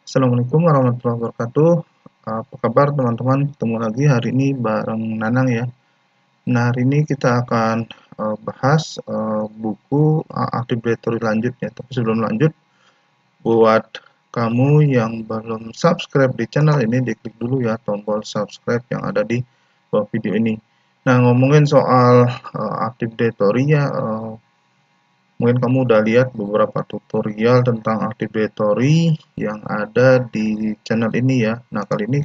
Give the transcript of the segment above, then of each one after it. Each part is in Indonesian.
Assalamualaikum warahmatullahi wabarakatuh. Apa kabar teman-teman? Ketemu lagi hari ini bareng Nanang ya. Nah, hari ini kita akan bahas buku Active Directory lanjut ya. Tapi sebelum lanjut, buat kamu yang belum subscribe di channel ini, diklik dulu ya tombol subscribe yang ada di bawah video ini. Nah, ngomongin soal Active Directory ya, mungkin kamu udah lihat beberapa tutorial tentang Active Directory yang ada di channel ini ya. Nah, kali ini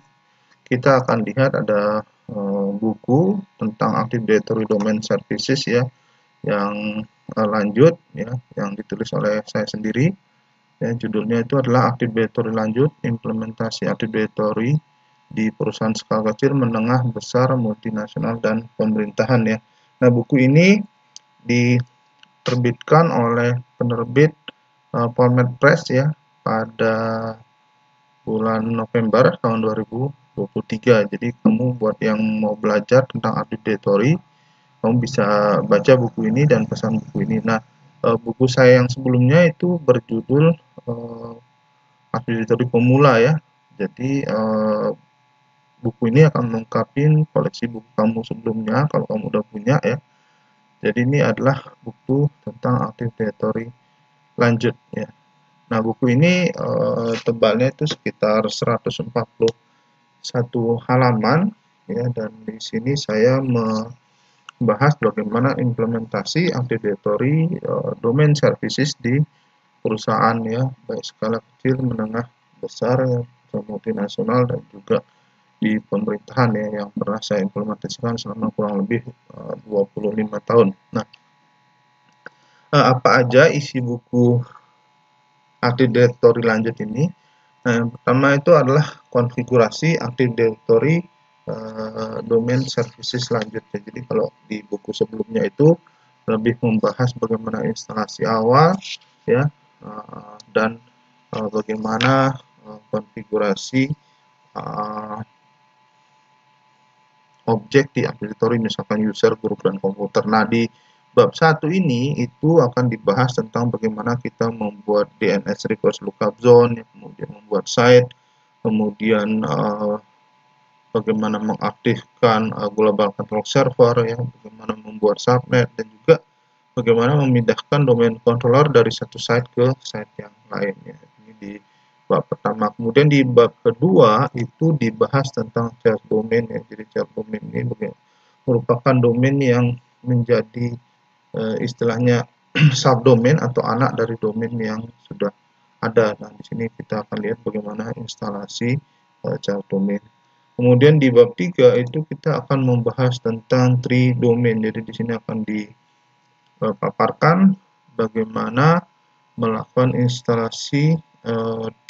kita akan lihat ada buku tentang Active Directory Domain Services ya, yang lanjut ya, yang ditulis oleh saya sendiri. Ya, judulnya itu adalah Active Directory lanjut, implementasi Active Directory di perusahaan skala kecil, menengah, besar, multinasional, dan pemerintahan ya. Nah, buku ini diterbitkan oleh penerbit Format Press ya pada bulan November tahun 2023. Jadi kamu buat yang mau belajar tentang Active Directory, kamu bisa baca buku ini dan pesan buku ini. Nah, buku saya yang sebelumnya itu berjudul Active Directory pemula ya. Jadi buku ini akan melengkapi koleksi buku kamu sebelumnya kalau kamu udah punya ya. Jadi ini adalah buku tentang Active Directory lanjut ya. Nah, buku ini tebalnya itu sekitar 141 halaman ya, dan di sini saya membahas bagaimana implementasi Active Directory domain services di perusahaan ya, baik skala kecil, menengah, besar, ya, multinasional, dan juga di pemerintahan ya, yang pernah saya implementasikan selama kurang lebih 25 tahun. Nah, apa aja isi buku Active Directory lanjut ini? Nah, yang pertama itu adalah konfigurasi Active Directory domain services selanjutnya. Jadi kalau di buku sebelumnya itu lebih membahas bagaimana instalasi awal ya, dan bagaimana konfigurasi objek di Active Directory, misalkan user, group, dan komputer. Nah, di bab 1 ini itu akan dibahas tentang bagaimana kita membuat DNS reverse lookup zone, ya, kemudian membuat site, kemudian bagaimana mengaktifkan global control server, ya, bagaimana membuat subnet, dan juga bagaimana memindahkan domain controller dari satu site ke site yang lain. Ya. Ini di bab pertama. Kemudian di bab kedua itu dibahas tentang child domain. Ya. Jadi child domain ini merupakan domain yang menjadi istilahnya subdomain atau anak dari domain yang sudah ada. Nah, di sini kita akan lihat bagaimana instalasi child domain. Kemudian di bab 3 itu kita akan membahas tentang tree domain. Jadi di sini akan dipaparkan bagaimana melakukan instalasi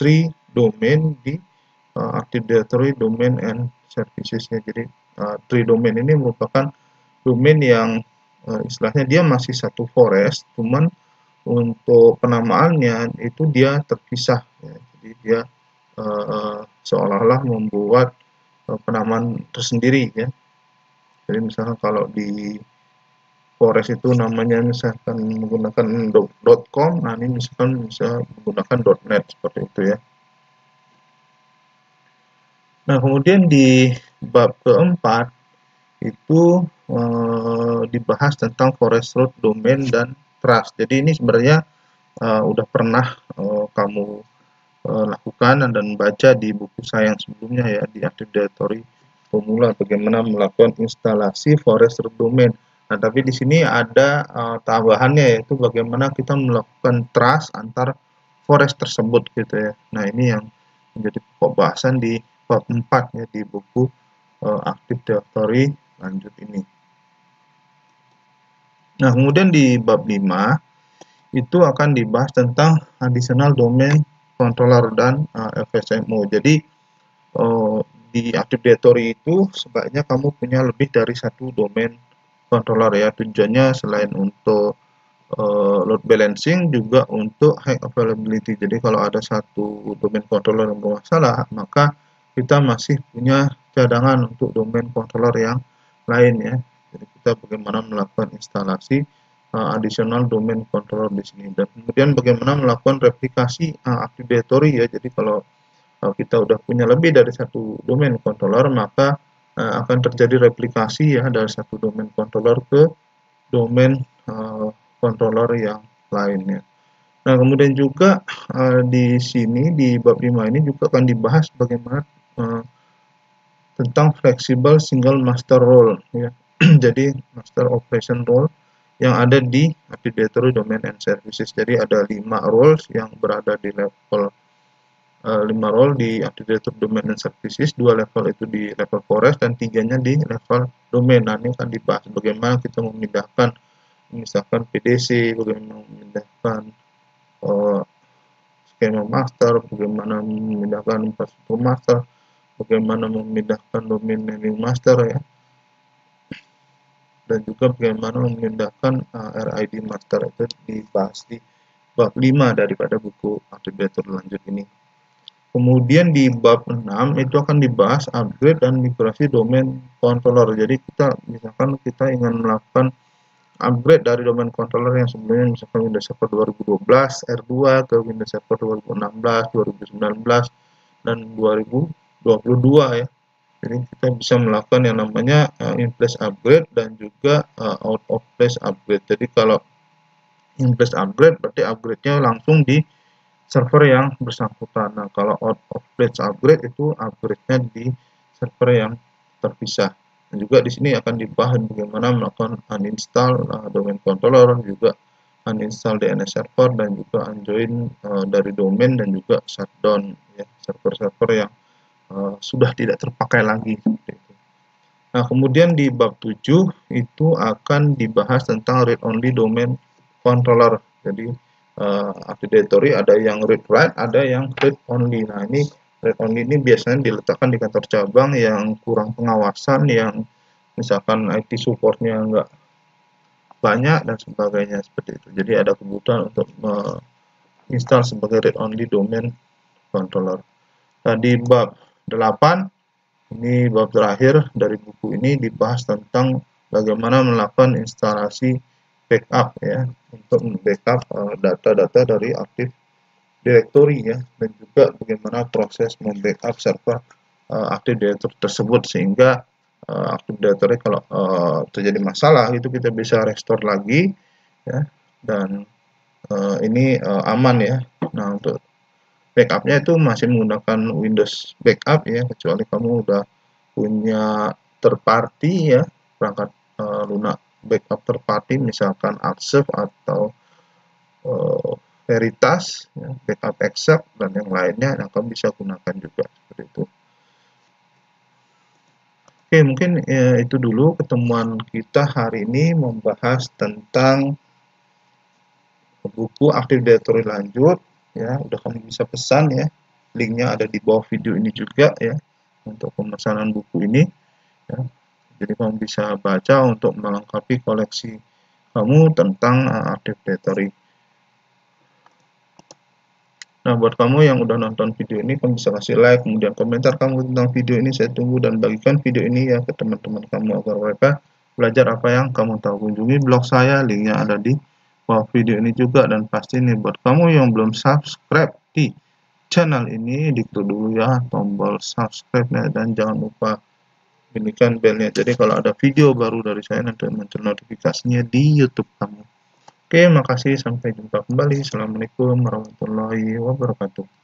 tree domain di Active Directory domain and services-nya. Jadi tree domain ini merupakan domain yang istilahnya dia masih satu forest, cuman untuk penamaannya itu dia terpisah ya. Jadi dia seolah-olah membuat penamaan tersendiri ya. Jadi misalnya kalau di forest itu namanya misalkan menggunakan .com, nah ini misalkan bisa menggunakan .net seperti itu ya. Nah, kemudian di bab keempat itu dibahas tentang forest root domain dan trust. Jadi ini sebenarnya udah pernah kamu lakukan dan baca di buku saya yang sebelumnya ya, di Active Directory pemula, bagaimana melakukan instalasi forest root domain. Nah, tapi di sini ada tambahannya, yaitu bagaimana kita melakukan trust antar forest tersebut gitu ya. Nah, ini yang menjadi pokok bahasan di bab 4 ya, di buku Active Directory lanjut ini. Nah, kemudian di bab 5 itu akan dibahas tentang additional domain controller dan FSMO. Jadi di Active Directory itu sebaiknya kamu punya lebih dari satu domain controller ya. Tujuannya selain untuk load balancing, juga untuk high availability. Jadi kalau ada satu domain controller yang bermasalah, maka kita masih punya cadangan untuk domain controller yang lain ya. Jadi kita bagaimana melakukan instalasi additional domain controller di sini, dan kemudian bagaimana melakukan replikasi Active Directory ya. Jadi kalau kalau kita udah punya lebih dari satu domain controller, maka akan terjadi replikasi ya dari satu domain controller ke domain controller yang lainnya. Nah, kemudian juga di sini di bab 5 ini juga akan dibahas bagaimana tentang flexible single master role ya. Jadi master operation role yang ada di Active Directory Domain and Services. Jadi ada 5 roles yang berada di level 5 role di Active Directory Domain and Services, 2 level itu di level forest dan 3-nya di level domain. Nah, ini akan dibahas bagaimana kita memindahkan misalkan PDC, bagaimana memindahkan skema master, bagaimana memindahkan infrastruktur master, bagaimana memindahkan domain naming master ya, dan juga bagaimana memindahkan RID master. Itu dibahas di bab 5 daripada buku Active Directory lanjut ini. Kemudian di bab 6 itu akan dibahas upgrade dan migrasi domain controller. Jadi misalkan kita ingin melakukan upgrade dari domain controller yang sebelumnya misalkan Windows Server 2012 R2 ke Windows Server 2016, 2019 dan 2022 ya. Jadi kita bisa melakukan yang namanya in-place upgrade dan juga out of place upgrade. Jadi kalau in-place upgrade berarti upgrade-nya langsung di server yang bersangkutan. Nah, kalau out of place upgrade itu upgrade-nya di server yang terpisah. Dan juga di sini akan dibahas bagaimana melakukan uninstall domain controller, juga uninstall DNS server dan juga unjoin dari domain dan juga shutdown ya server-server yang sudah tidak terpakai lagi seperti itu. Nah, kemudian di bab 7 itu akan dibahas tentang read only domain controller. Jadi Active Directory ada yang read write, ada yang read only. Nah, ini read only ini biasanya diletakkan di kantor cabang yang kurang pengawasan, yang misalkan IT supportnya nggak banyak dan sebagainya seperti itu. Jadi ada kebutuhan untuk menginstal sebagai read only domain controller. Tadi bab 8 ini bab terakhir dari buku ini dibahas tentang bagaimana melakukan instalasi backup ya untuk membackup data-data dari Active Directory ya, dan juga bagaimana proses membackup server Active Directory tersebut sehingga Active Directory kalau terjadi masalah itu kita bisa restore lagi ya, dan ini aman ya. Nah, untuk backupnya itu masih menggunakan Windows Backup ya, kecuali kamu udah punya third party ya, perangkat lunak backup third party misalkan Artscape atau Veritas ya, backup exact dan yang lainnya yang kamu bisa gunakan juga seperti itu. Oke, mungkin itu dulu ketemuan kita hari ini membahas tentang buku Active Directory lanjut ya, udah kamu bisa pesan ya, linknya ada di bawah video ini juga ya untuk pemesanan buku ini ya. Jadi kamu bisa baca untuk melengkapi koleksi kamu tentang Active Directory. Nah, buat kamu yang udah nonton video ini, kamu bisa kasih like, kemudian komentar kamu tentang video ini, saya tunggu, dan bagikan video ini ya ke teman-teman kamu agar mereka belajar apa yang kamu tahu. Kunjungi blog saya, linknya ada di bawah video ini juga, dan pasti nih buat kamu yang belum subscribe di channel ini, diklik dulu ya tombol subscribe-nya, dan jangan lupa bunyikan belnya. Jadi kalau ada video baru dari saya nanti muncul notifikasinya di YouTube kamu. Oke, makasih. Sampai jumpa kembali. Assalamualaikum warahmatullahi wabarakatuh.